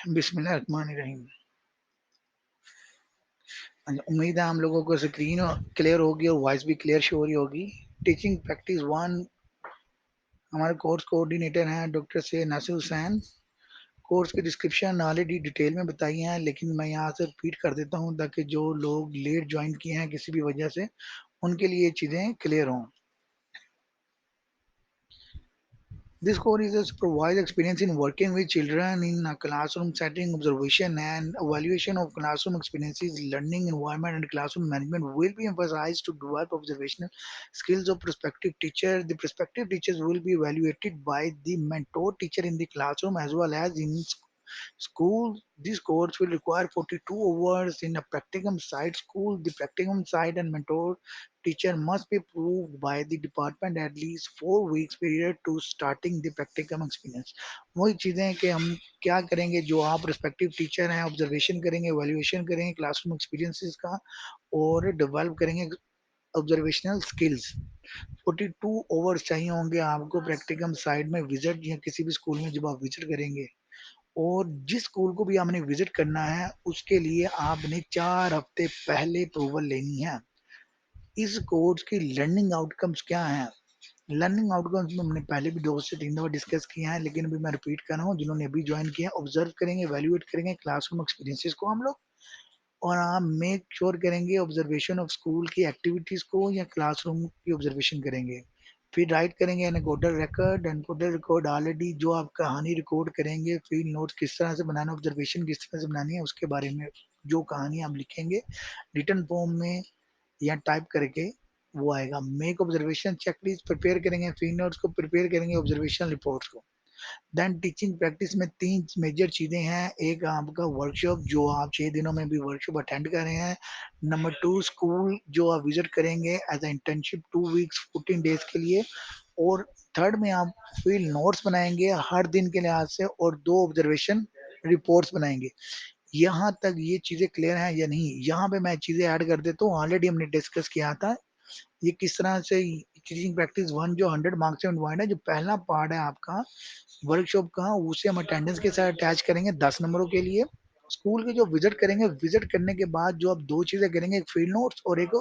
बिस्मिल्लाहिर्रहमानिर्रहीम। उम्मीद है हम लोगों को स्क्रीन क्लियर होगी और वॉइस भी क्लियर शो हो रही होगी। टीचिंग प्रैक्टिस वन, हमारे कोर्स कोऑर्डिनेटर हैं डॉक्टर से नासिर हुसैन। कोर्स की डिस्क्रिप्शन ऑलरेडी डिटेल में बताई है, लेकिन मैं यहाँ से रिपीट कर देता हूँ ताकि जो लोग लेट ज्वाइन किए हैं किसी भी वजह से, उनके लिए ये चीज़ें क्लियर हों। This course is to provide experience in working with children in a classroom setting. Observation and evaluation of classroom experiences, learning environment, and classroom management will be emphasized to develop observational skills of prospective teachers. The prospective teachers will be evaluated by the mentor teacher in the classroom as well as in school. This course will require 42 hours in a practicum site school. The practicum site and mentor teacher must be approved by the department at least 4 weeks period to starting the practicum experience. वही चीज़ें हैं कि हम क्या करेंगे, जो आप respective teacher हैं ऑब्जर्वेशन करेंगे, एवेल्युएशन करेंगे क्लासरूम एक्सपीरियंसेस का और डेवलप करेंगे ऑब्जर्वेशनल स्किल्स। 42 आवर्स चाहिए होंगे आपको प्रैक्टिकम साइड में विजिट या किसी भी स्कूल में जब आप विजिट करेंगे, और जिस स्कूल को भी आपने विजिट करना है उसके लिए आपने 4 हफ्ते पहले अप्रूवल लेनी है। इस कोर्स की लर्निंग आउटकम्स क्या हैं? लर्निंग आउटकम्स में हमने पहले भी 2 से 3 दफा डिस्कस किया है, लेकिन अभी मैं रिपीट कर रहा हूँ। जिन्होंने अभी ज्वाइन किया, ऑब्जर्व करेंगे, वैल्यूएट करेंगे क्लासरूम एक्सपीरियंसेस को हम लोग, और आप मेक श्योर करेंगे ऑब्जर्वेशन ऑफ स्कूल की एक्टिविटीज को या क्लासरूम की ऑब्जर्वेशन करेंगे। फिर राइट करेंगे encoder record. Encoder record already जो आप कहानी रिकॉर्ड करेंगे, फील्ड नोट्स किस तरह से बनाना, ऑब्जर्वेशन किस तरह से बनानी है, उसके बारे में जो कहानी आप लिखेंगे रिटर्न फॉर्म में या टाइप करके वो आएगा। मेक ऑब्जर्वेशन चेकलिस्ट प्रिपेयर करेंगे, फील्ड नोट्स को प्रिपेयर करेंगे, ऑब्जर्वेशन रिपोर्ट्स को। देन टीचिंग प्रैक्टिस में 3 मेजर चीजें हैं। एक आपका वर्कशॉप, जो आप 6 दिनों में भी वर्कशॉप अटेंड कर रहे हैं। नंबर 2, स्कूल जो आप विजिट करेंगे as a internship 2 weeks 14 days के लिए। और थर्ड में आप फील्ड नोट्स बनाएंगे हर दिन के लिहाज से, और 2 ऑब्जर्वेशन रिपोर्ट्स बनाएंगे। यहाँ तक ये चीजें क्लियर हैं या नहीं? यहाँ पे मैं चीजें ऐड कर देता हूँ, ऑलरेडी हमने डिस्कस किया था ये किस तरह से। टीचिंग प्रैक्टिस वन जो 100 मार्क्स से इन्वाइड है, जो पहला पार्ट है आपका वर्कशॉप का, उसे हम अटेंडेंस के साथ अटैच करेंगे 10 नंबरों के लिए। स्कूल के जो विजिट करेंगे, विजिट करने के बाद जो आप 2 चीजें करेंगे, एक फील्ड नोट्स और एक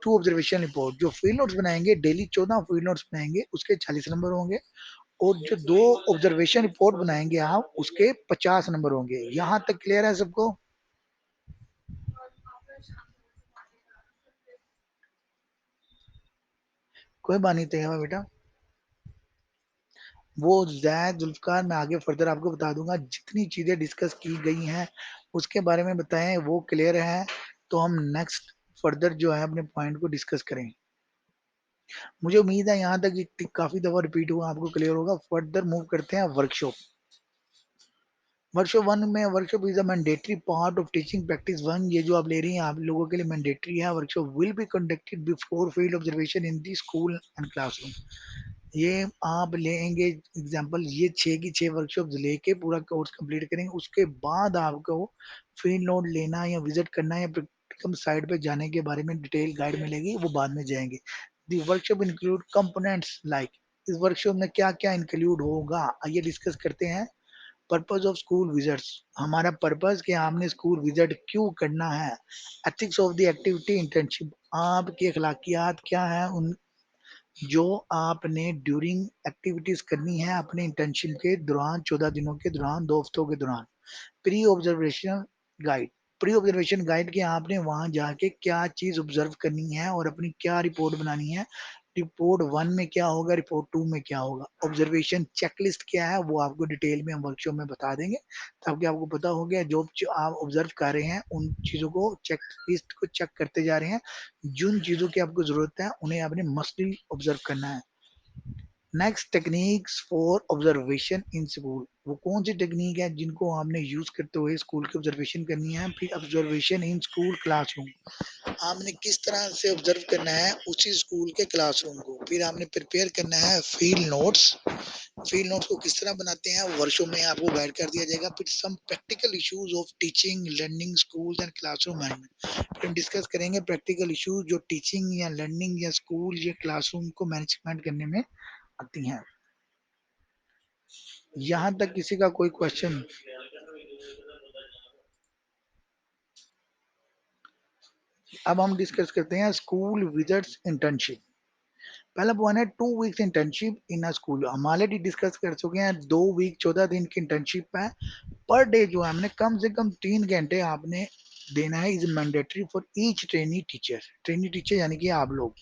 2 ऑब्जर्वेशन रिपोर्ट। जो फील्ड नोट्स बनाएंगे, डेली 14 फील्ड नोट्स बनाएंगे, उसके 40 नंबर होंगे। और जो 2 ऑब्जर्वेशन रिपोर्ट बनाएंगे आप, उसके 50 नंबर होंगे। यहाँ तक क्लियर है सबको? कोई बात नहीं तैयार बेटा। वो जैद जुल्फकार मैं आगे फर्दर आपको बता दूंगा। जितनी चीजें डिस्कस की गई हैं उसके बारे में बताएं, वो क्लियर है तो हम नेक्स्ट फर्दर जो है अपने पॉइंट को डिस्कस करें। मुझे उम्मीद है यहाँ तक काफी दफा रिपीट हुआ, आपको क्लियर होगा। फर्दर मूव करते हैं वर्कशॉप। वर्कशॉप वन में, workshop is a mandatory part of teaching practice one. ये जो आप ले रही हैं आप लोगों के लिए मैंडेटरी है। Workshop will be conducted before field observation in the school and classroom. ये आप लेंगे एग्जांपल, ये 6 की 6 वर्कशॉप लेके पूरा कोर्स कंप्लीट करेंगे, उसके बाद आपको फील्ड नोट लेना या विजिट करना या प्रैक्टिकम साइट पे जाने के बारे में डिटेल गाइड मिलेगी, वो बाद में जाएंगे। दी वर्कशॉप इंक्लूड कंपोनेंट्स लाइक, इस वर्कशॉप में क्या क्या इंक्लूड होगा आइए डिस्कस करते हैं। पर्पस ऑफ स्कूल विजिट्स, हमारा पर्पस कि आपने स्कूल विजिट क्यों करना है। Ethics of the activity internship, आपकी अखलाकियात क्या है उन जो आपने ड्यूरिंग एक्टिविटीज करनी है अपने इंटर्नशिप के दौरान, 14 दिनों के दौरान, 2 हफ्तों के दौरान। Pre observation guide, pre observation guide कि आपने वहां जाके क्या चीज ऑब्जर्व करनी है और अपनी क्या रिपोर्ट बनानी है। रिपोर्ट वन में क्या होगा, रिपोर्ट टू में क्या होगा। ऑब्जर्वेशन चेकलिस्ट क्या है वो आपको डिटेल में हम वर्कशॉप में बता देंगे, ताकि आपको पता हो गया जो आप ऑब्जर्व कर रहे हैं उन चीजों को चेक लिस्ट को चेक करते जा रहे हैं। जिन चीजों की आपको जरूरत है उन्हें आपने मस्टली ऑब्जर्व करना है। Next, techniques for observation in school, वो कौन सी टेक्निक है जिनको आपने यूज करते हुए स्कूल की ऑब्जर्वेशन करनी है। फिर ऑब्जर्वेशन इन स्कूल क्लासरूम, आपने किस तरह से ऑब्जर्व करना है उसी स्कूल के क्लासरूम को। फिर आपने प्रिपेयर करना है फील्ड नोट्स, फील्ड नोट्स को किस तरह बनाते हैं वर्कशॉप में आपको गाइड कर दिया जाएगा। फिर some practical issues of teaching learning school and classroom management, फिर हम डिस्कस करेंगे प्रैक्टिकल इश्यूज जो टीचिंग या लर्निंग या स्कूल या क्लासरूम को मैनेजमेंट करने में आती हैं। यहाँ तक किसी का कोई क्वेश्चन? अब हम डिस्कस करते हैं स्कूल विजिट्स इंटर्नशिप। पहला पॉइंट है 2 weeks internship in a school. हम ऑलरेडी डिस्कस कर चुके हैं, 2 वीक 14 दिन की इंटर्नशिप है। पर डे जो है हमने कम से कम 3 घंटे आपने देना है, is mandatory for each trainee teacher. Trainee teacher यानी कि आप लोग,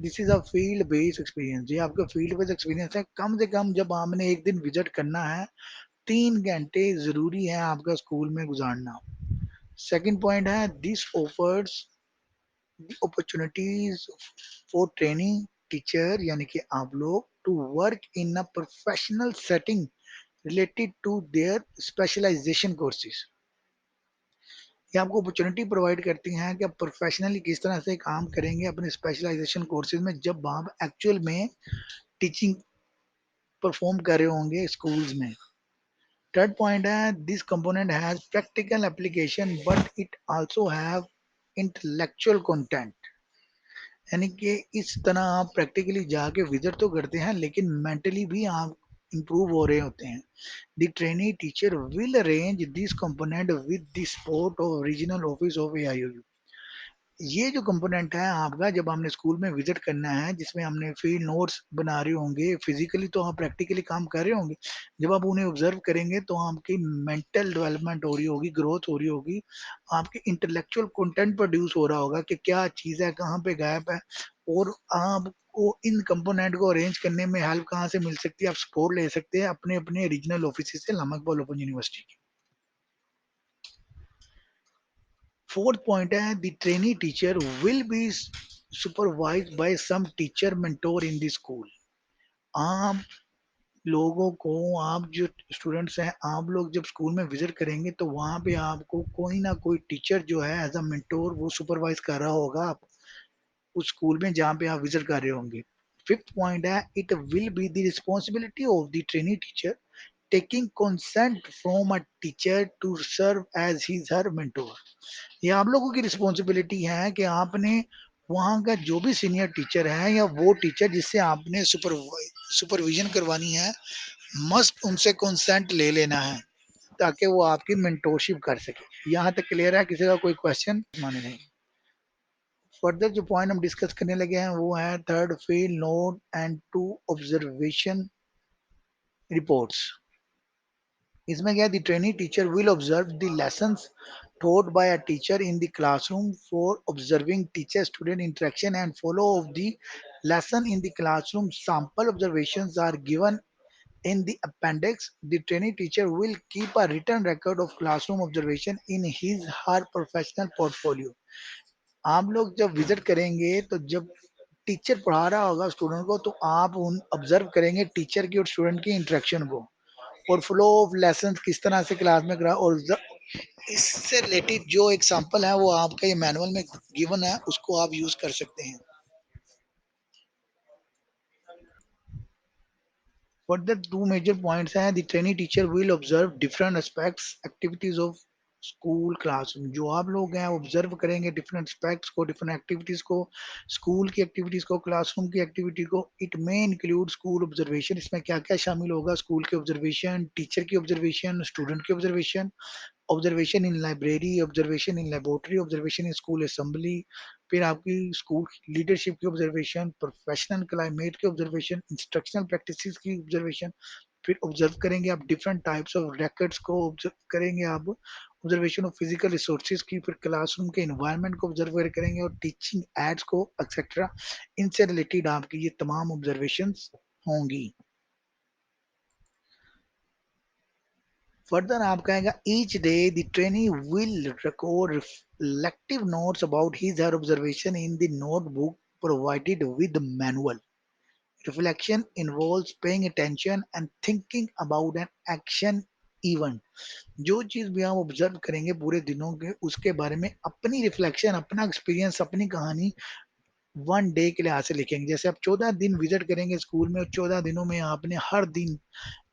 this is a field based experience. ये आपका फील्ड बेस्ड एक्सपीरियंस है। कम से कम जब आपने एक दिन विजिट करना है, 3 घंटे जरूरी है आपका स्कूल में गुजारना। सेकंड पॉइंट है this offers the opportunities for training teacher यानी कि आप लोग to work in a professional setting related to their specialization courses. ये आपको अपॉर्चुनिटी प्रोवाइड करती हैं कि आप प्रोफेशनली किस तरह से काम करेंगे अपने स्पेशलाइजेशन कोर्सेज में, जब आप एक्चुअल में टीचिंग परफॉर्म कर रहे होंगे स्कूल्स में। थर्ड पॉइंट है this component has practical application but it also have intellectual content. यानी कि इस तरह आप प्रैक्टिकली जाके विजिट तो करते हैं लेकिन मेंटली भी आप इंप्रूव हो रहे होते हैं। The trainee teacher will arrange this component with the support of regional office of AIU. ये जो कंपोनेंट है आपका, जब हमने स्कूल में विजिट करना है, जिसमें हमने फील्ड नोट्स बना रहे होंगे, फिजिकली तो आप प्रैक्टिकली काम कर रहे होंगे, जब आप उन्हें ऑब्जर्व करेंगे तो आपकी मेंटल डेवलपमेंट हो रही होगी, ग्रोथ हो रही होगी, आपके इंटेलेक्चुअल कंटेंट प्रोड्यूस हो रहा होगा कि क्या चीज़ है, कहाँ पे गैप है, और आपको इन कंपोनेंट को अरेंज करने में हेल्प कहाँ से मिल सकती है, आप सपोर्ट ले सकते हैं अपने अपने रीजनल ऑफिस से, लामकबल ओपन यूनिवर्सिटी की। फोर्थ पॉइंट है the trainee teacher will be supervise by some teacher mentor in the school. आप लोगों को, आप जो स्टूडेंट्स हैं, आप लोग जब स्कूल में विजिट करेंगे तो वहाँ पे आपको कोई ना कोई टीचर जो है एज अ मेंटोर वो सुपरवाइज कर रहा होगा आप उस स्कूल में जहाँ पे आप विजिट कर रहे होंगे। फिफ्थ पॉइंट है it will be the responsibility of the trainee teacher taking consent from a teacher to serve as his her mentor. ये आप लोगों की रिस्पॉन्सिबिलिटी है कि आपने वहाँ का जो भी सीनियर टीचर है या वो टीचर जिससे आपने सुपरविजन करवानी है, मस्ट उनसे कंसेंट ले लेना है ताकि वो आपकी मेंटोरशिप कर सके। यहाँ तक क्लियर है? किसी का कोई क्वेश्चन? माने नहीं। फर्दर जो पॉइंट हम डिस्कस करने लगे हैं वो है third field note and to observation reports. इसमें क्या, the trainee teacher will observe the lessons taught by a teacher in the classroom for observing teacher student interaction and follow of the lesson in the classroom. Sample observations are given in the appendix. The training teacher will keep a written record of classroom observation in his her professional portfolio. आप लोग जब visit करेंगे तो जब teacher पढ़ा रहा होगा student को तो आप उन ऑब्जर्व करेंगे टीचर की और स्टूडेंट की इंटरेक्शन को, और फ्लो ऑफ लेसन किस तरह से क्लास में करा, और इससे रिलेटेड जो एग्जांपल है वो आपका ये मैनुअल में गिवन है, उसको आप यूज कर सकते हैं। Further, two major points हैं, the trainee teacher will observe different aspects activities of school classroom. जो आप लोग हैं ऑब्जर्व करेंगे डिफरेंट एस्पेक्ट्स को, डिफरेंट एक्टिविटीज को, स्कूल की एक्टिविटीज को, क्लासरूम की एक्टिविटी को। It may include school observation. इसमें क्या क्या शामिल होगा? स्कूल के ऑब्जर्वेशन, टीचर की ऑब्जर्वेशन, स्टूडेंट की observation, observation in library, observation in laboratory, observation in school assembly, फिर आपकी स्कूल लीडरशिप की ऑब्जर्वेशन, प्रोफेशनल क्लाइमेट की ऑब्जर्वेशन, इंस्ट्रक्शनल प्रैक्टिसेस की ऑब्जर्वेशन। फिर ऑब्जर्व करेंगे आप डिफरेंट टाइप्स ऑफ रैकेट्स को, ऑब्जर्व करेंगे आप ऑब्जर्वेशन ऑफ फिजिकल रिसोर्सेज की, फिर क्लासरूम के इन्वायरमेंट को ऑब्जर्व करेंगे और टीचिंग एड्स को एक्सेट्रा। इनसे रिलेटेड आपकी ये तमाम ऑब्जर्वेशंस होंगी। फर्दर आप कहेगा each day the trainee will record reflective notes about his or her observation in the notebook provided with the manual. Reflection involves paying attention and thinking about an action event. जो चीज भी आप observe करेंगे पूरे दिनों के, उसके बारे में अपनी रिफ्लेक्शन, अपना एक्सपीरियंस, अपनी कहानी 1 डे के लिहाज से लिखेंगे। जैसे आप 14 दिन विजिट करेंगे स्कूल में और 14 दिनों में आपने हर दिन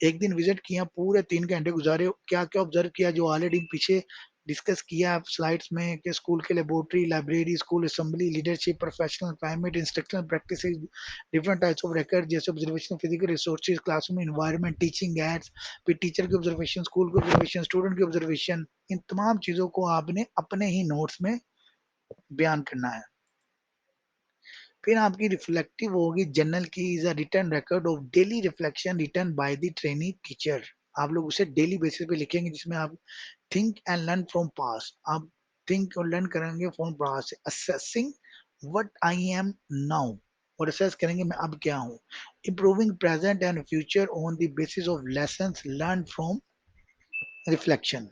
एक दिन विजिट किया, पूरे 3 घंटे गुजारे, क्या क्या ऑब्जर्व किया जो ऑलरेडी पीछे डिस्कस किया आप स्लाइड्स में कि स्कूल के laboratory, library, school assembly, leadership, professional climate, instructional practice, different types of record जैसे observation, physical resources, classroom environment, teaching aids, फिर टीचर की ऑब्जर्वेशन, स्कूल की ऑब्जर्वेशन, स्टूडेंट की ऑब्जर्वेशन। इन तमाम चीज़ों को आपने अपने ही नोट्स में बयान करना है। फिर आपकी रिफ्लेक्टिव होगी जर्नल की is a written record of daily reflection written by the trainee teacher. आप लोग उसे डेली बेसिस पे लिखेंगे जिसमें आप think and learn from past, आप थिंक और लर्न करेंगे from past, assessing what I am now, और असेस करेंगे मैं अब क्या हूँ, improving present and future on the basis of lessons learned from reflection।